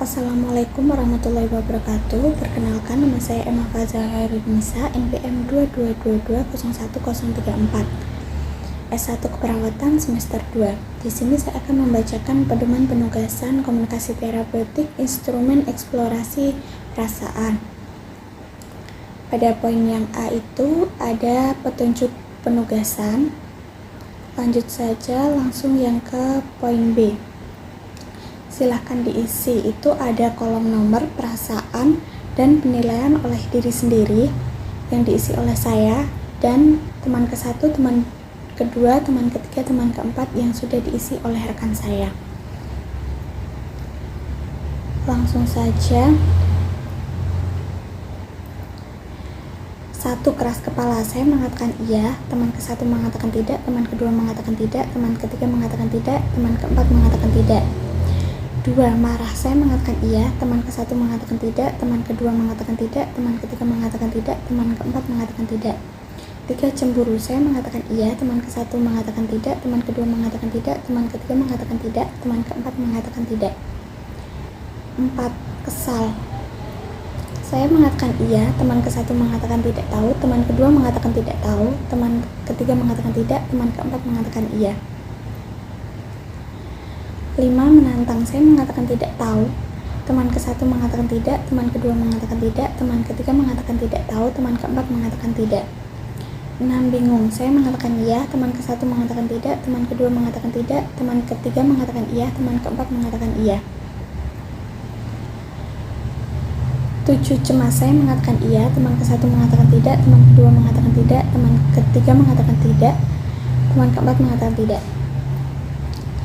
Assalamualaikum warahmatullahi wabarakatuh. Perkenalkan, nama saya Emma Fazal Hairunisa, NPM 22220134, S1 Keperawatan semester 2. Di sini saya akan membacakan pedoman penugasan komunikasi terapeutik instrumen eksplorasi perasaan. Pada poin yang A itu ada petunjuk penugasan. Lanjut saja langsung yang ke poin B. Silahkan diisi, itu ada kolom nomor, perasaan, dan penilaian oleh diri sendiri yang diisi oleh saya dan teman ke-1, teman kedua, teman ketiga, teman keempat yang sudah diisi oleh rekan saya. Langsung saja. 1. Keras kepala. Saya mengatakan iya, teman ke-1 mengatakan tidak, teman kedua mengatakan tidak, teman ketiga mengatakan tidak, teman keempat mengatakan tidak. 2. Marah. Saya mengatakan iya, teman ke-1 mengatakan tidak, teman kedua mengatakan tidak, teman ketiga mengatakan tidak, teman keempat mengatakan tidak. 3. Cemburu. Saya mengatakan iya, teman ke-1 mengatakan tidak, teman kedua mengatakan tidak, teman ketiga mengatakan tidak, teman keempat mengatakan tidak. 4. Kesal. Saya mengatakan iya, teman ke-1 mengatakan tidak tahu, teman kedua mengatakan tidak tahu, teman ketiga mengatakan tidak, teman keempat mengatakan iya. 5. Menantang. Saya mengatakan tidak tahu, teman ke-1 mengatakan tidak, teman kedua mengatakan tidak, teman ketiga mengatakan tidak tahu, teman keempat mengatakan tidak. 6. Bingung. Saya mengatakan iya, teman ke-1 mengatakan tidak, teman kedua mengatakan tidak, teman ketiga mengatakan iya, teman keempat mengatakan iya. 7. Cemas. Saya mengatakan iya, teman ke-1 mengatakan tidak, teman kedua mengatakan tidak, teman ketiga mengatakan tidak, teman keempat mengatakan tidak.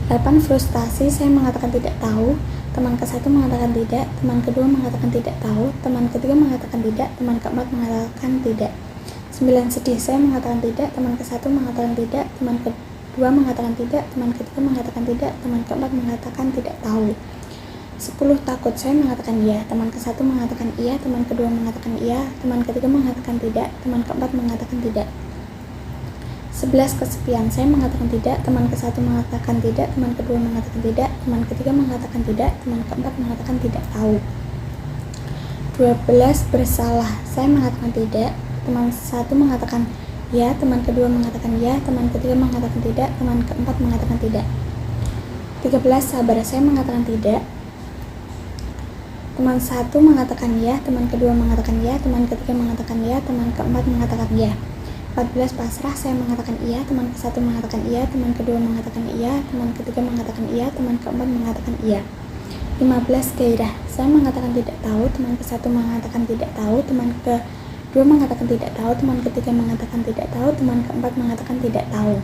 8. Frustasi. Saya mengatakan tidak tahu, teman ke-1 mengatakan tidak, teman kedua mengatakan tidak tahu, teman ketiga mengatakan tidak, teman keempat mengatakan tidak. 9. Sedih. Saya mengatakan tidak, teman ke-1 mengatakan tidak, teman kedua mengatakan tidak, teman ketiga mengatakan tidak, teman keempat mengatakan tidak tahu. 10. Takut. Saya mengatakan iya, teman ke-1 mengatakan iya, teman kedua mengatakan iya, teman ketiga mengatakan tidak, teman keempat mengatakan tidak. 11. Kesepian. Saya mengatakan tidak, teman ke-1 mengatakan tidak, teman kedua mengatakan tidak, teman ketiga mengatakan tidak, teman keempat mengatakan tidak tahu. 12. Bersalah. Saya mengatakan tidak, teman 1 mengatakan ya, teman kedua mengatakan ya, teman ketiga mengatakan tidak, teman keempat mengatakan tidak. 13. Sabar. Saya mengatakan tidak, teman 1 mengatakan ya, teman kedua mengatakan ya, teman ketiga mengatakan ya, teman keempat mengatakan ya. 14. Pasrah. Saya mengatakan iya, teman ke-1 mengatakan iya, teman kedua mengatakan iya, teman ketiga mengatakan iya, teman keempat mengatakan iya. 15. Gairah. Saya mengatakan tidak tahu, teman ke-1 mengatakan tidak tahu, teman kedua mengatakan tidak tahu, teman ketiga mengatakan tidak tahu, teman keempat mengatakan tidak tahu.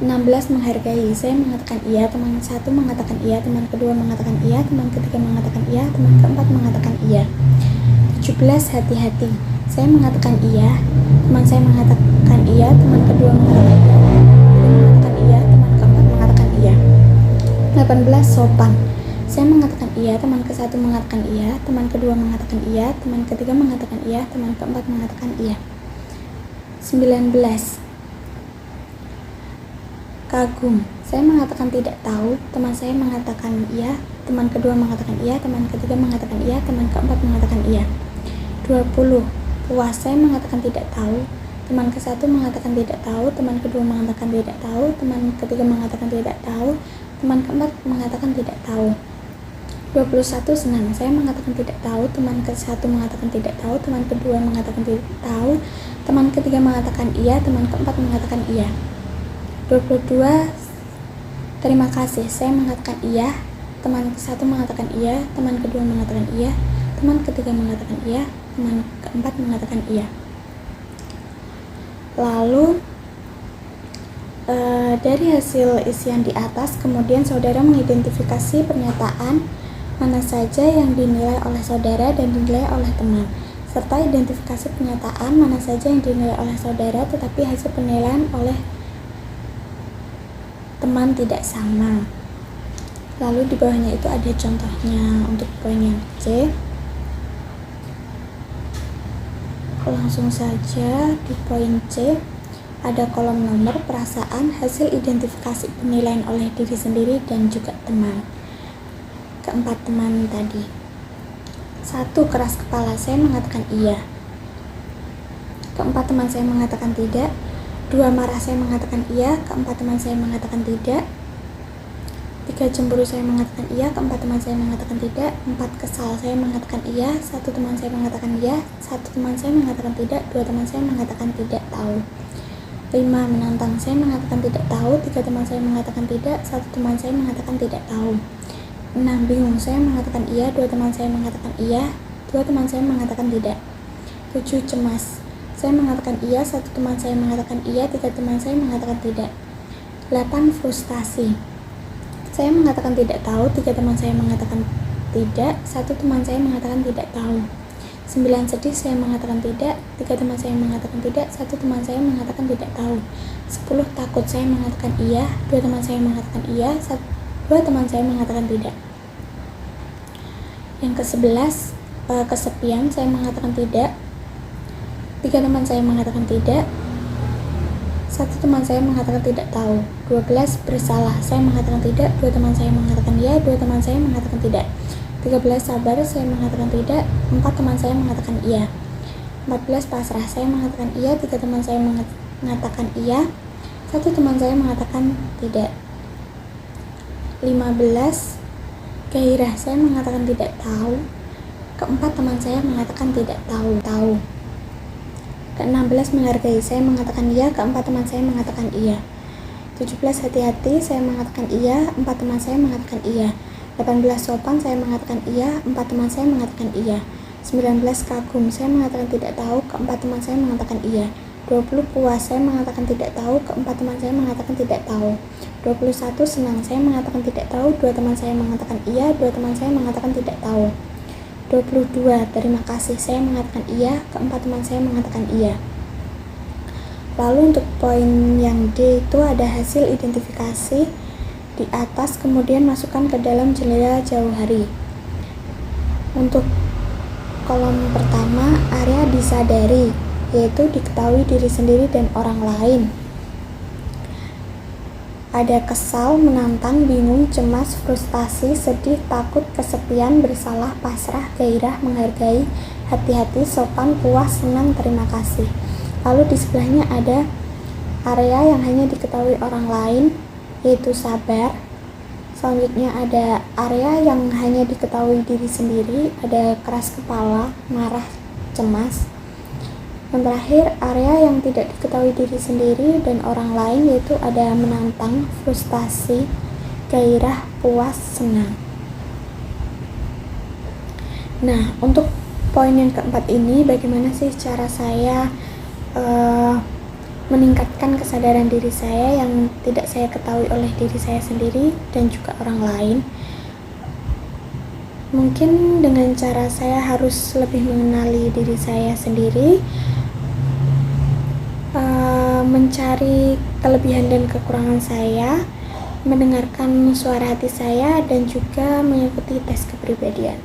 16. Menghargai. Saya mengatakan iya, teman 1 mengatakan iya, teman kedua mengatakan iya, teman ketiga mengatakan iya, teman keempat mengatakan iya. 17. Hati-hati. Saya mengatakan iya, teman saya mengatakan iya, teman kedua mengatakan iya, mengatakan iya, teman keempat mengatakan iya. 18. Sopan. Saya mengatakan iya, teman ke-1 mengatakan iya, teman kedua mengatakan iya, teman ketiga mengatakan iya, teman keempat mengatakan iya. 19. Kagum. Saya mengatakan tidak tahu, teman saya mengatakan iya, teman kedua mengatakan iya, teman ketiga mengatakan iya, teman keempat mengatakan iya. 20. Puas. Saya mengatakan tidak tahu, teman ke-1 mengatakan tidak tahu, teman kedua mengatakan tidak tahu, teman ketiga mengatakan tidak tahu, teman keempat mengatakan tidak tahu. 21. Senang. Saya mengatakan tidak tahu, teman ke-1 mengatakan tidak tahu, teman kedua mengatakan tidak tahu, teman ketiga mengatakan iya, teman keempat mengatakan iya. 22. Terima kasih. Saya mengatakan iya, teman ke-1 mengatakan iya, teman kedua mengatakan iya, teman ketiga mengatakan iya, teman keempat mengatakan iya. Lalu dari hasil isian di atas, kemudian saudara mengidentifikasi pernyataan mana saja yang dinilai oleh saudara dan dinilai oleh teman, serta identifikasi pernyataan mana saja yang dinilai oleh saudara tetapi hasil penilaian oleh teman tidak sama. Lalu di bawahnya itu ada contohnya untuk poin yang C. Langsung saja di poin C ada kolom nomor, perasaan, hasil identifikasi penilaian oleh diri sendiri dan juga teman. keempat teman tadi. 1. Keras kepala, saya mengatakan iya. Keempat teman saya mengatakan tidak. 2. Marah, saya mengatakan iya. Keempat teman saya mengatakan tidak. 3. Cemburu, saya mengatakan iya. Keempat teman saya mengatakan tidak. 4. Kesal, saya mengatakan iya. 1 teman saya mengatakan iya. 1 teman saya mengatakan tidak. 2 teman saya mengatakan tidak tahu. 5. Menantang, saya mengatakan tidak tahu. 3 teman saya mengatakan tidak. 1 teman saya mengatakan tidak tahu. 6. Bingung, saya mengatakan iya. 2 teman saya mengatakan iya. 2 teman saya mengatakan tidak. 7. Cemas, saya mengatakan iya. 1 teman saya mengatakan iya. 3 teman saya mengatakan tidak. 8. Frustasi, saya mengatakan tidak tahu. 3 teman saya mengatakan tidak. 1 teman saya mengatakan tidak tahu. 9. Sedih, saya mengatakan tidak. 3 teman saya mengatakan tidak. 1 teman saya mengatakan tidak tahu. 10. Takut, saya mengatakan iya. 2 teman saya mengatakan iya. 2 teman saya mengatakan tidak. Yang ke-11, kesepian, saya mengatakan tidak. 3 teman saya mengatakan tidak. 1 teman saya mengatakan tidak tahu. 12. Bersalah, saya mengatakan tidak. 2 teman saya mengatakan iya. 2 teman saya mengatakan tidak. 13. Sabar, saya mengatakan tidak. 4 teman saya mengatakan iya. 14. Pasrah, saya mengatakan iya. 3 teman saya mengatakan iya. 1 teman saya mengatakan tidak. 15. Gairah, saya mengatakan tidak tahu. Keempat teman saya mengatakan tidak tahu. Ke-16. Menghargai, saya mengatakan iya. Keempat teman saya mengatakan iya. 17. Hati-hati, saya mengatakan iya. 4 teman saya mengatakan iya. 18. Sopan, saya mengatakan iya. 4 teman saya mengatakan iya. 19. Kagum, saya mengatakan tidak tahu. Keempat teman saya mengatakan iya. 20. Puas, saya mengatakan tidak tahu. Keempat teman saya mengatakan tidak tahu. 21. Senang, saya mengatakan tidak tahu. 2 teman saya mengatakan iya. 2 teman saya mengatakan tidak tahu. 22. Terima kasih, saya mengatakan iya. Keempat teman saya mengatakan iya. Lalu untuk poin yang D itu ada hasil identifikasi di atas, kemudian masukkan ke dalam jendela jauh hari. Untuk kolom pertama, area disadari, yaitu diketahui diri sendiri dan orang lain. Ada kesal, menantang, bingung, cemas, frustasi, sedih, takut, kesepian, bersalah, pasrah, gairah, menghargai, hati-hati, sopan, puas, senang, terima kasih. Lalu di sebelahnya ada area yang hanya diketahui orang lain, yaitu sabar. Selanjutnya ada area yang hanya diketahui diri sendiri, ada keras kepala, marah, cemas. Yang terakhir, area yang tidak diketahui diri sendiri dan orang lain, yaitu ada menantang, frustasi, gairah, puas, senang. Nah, untuk poin yang keempat ini, bagaimana sih cara saya meningkatkan kesadaran diri saya yang tidak saya ketahui oleh diri saya sendiri dan juga orang lain? Mungkin dengan cara saya harus lebih mengenali diri saya sendiri, mencari kelebihan dan kekurangan saya, mendengarkan suara hati saya, dan juga mengikuti tes kepribadian.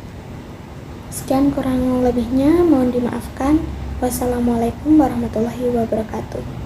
Sekian kurang lebihnya, mohon dimaafkan. Wassalamualaikum warahmatullahi wabarakatuh.